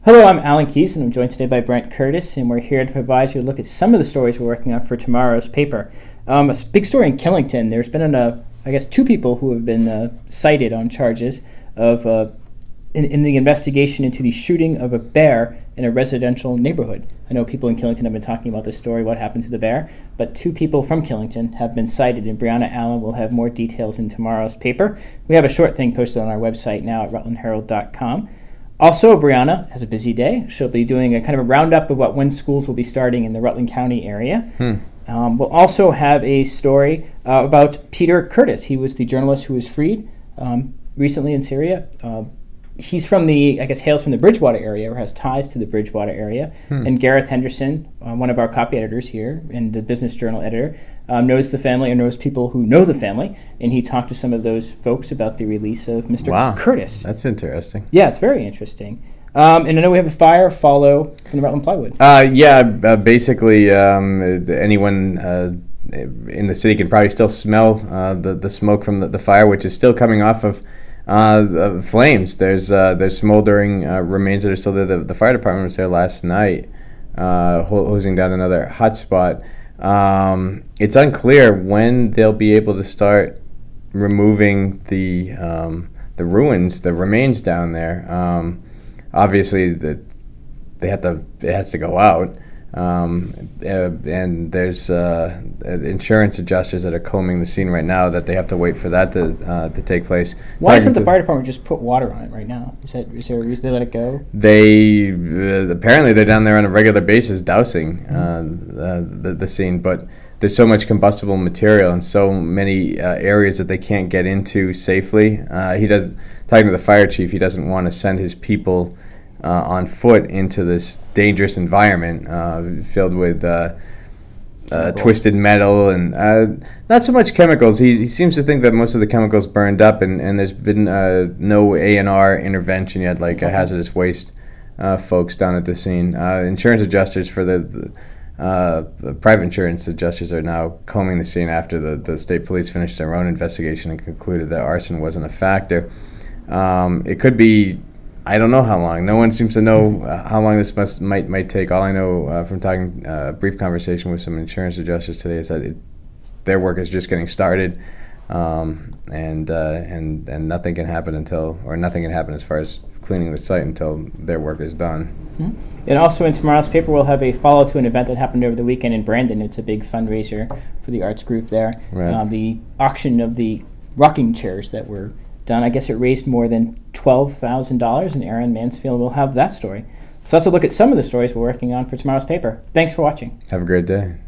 Hello, I'm Alan Keays, and I'm joined today by Brent Curtis, and we're here to provide you a look at some of the stories we're working on for tomorrow's paper. Big story in Killington. There's been, two people who have been cited on charges of in the investigation into the shooting of a bear in a residential neighborhood. I know people in Killington have been talking about this story, what happened to the bear, but two people from Killington have been cited, and Bryanna Allen will have more details in tomorrow's paper. We have a short thing posted on our website now at rutlandherald.com. Also, Bryanna has a busy day. She'll be doing a kind of a roundup of when schools will be starting in the Rutland County area. We'll also have a story about Brent Curtis. He was the journalist who was freed recently in Syria. He's from hails from the Bridgewater area, or has ties to the Bridgewater area. And Gareth Henderson, one of our copy editors here and the Business Journal editor, knows the family or knows people who know the family. And he talked to some of those folks about the release of Mr. Curtis. That's interesting. Yeah, it's very interesting. And I know we have a fire follow from the Rutland Plywood. Basically, anyone in the city can probably still smell the smoke from the fire, which is still coming off of flames. There's smoldering remains that are still there. The fire department was there last night, hosing down another hot spot. It's unclear when they'll be able to start removing the ruins, the remains down there. Obviously, it has to go out. And there's insurance adjusters that are combing the scene right now that they have to wait for that to take place. Why doesn't the fire department just put water on it right now? Is there a reason they let it go? They apparently they're down there on a regular basis dousing the scene, but there's so much combustible material and so many areas that they can't get into safely. Talking to the fire chief, he doesn't want to send his people on foot into this dangerous environment filled with twisted metal and not so much chemicals. He seems to think that most of the chemicals burned up, and there's been no A&R intervention yet, like hazardous waste folks down at the scene. Insurance adjusters for the private insurance adjusters are now combing the scene after the state police finished their own investigation and concluded that arson wasn't a factor. It could be, I don't know how long. No one seems to know how long this might take. All I know from talking a brief conversation with some insurance adjusters today is that their work is just getting started, and nothing can happen as far as cleaning the site until their work is done. And also in tomorrow's paper, we'll have a follow to an event that happened over the weekend in Brandon. It's a big fundraiser for the arts group there. Right. The auction of the rocking chairs that were done, I guess it raised more than $12,000, and Erin Mansfield will have that story. So let's look at some of the stories we're working on for tomorrow's paper. Thanks for watching. Have a great day.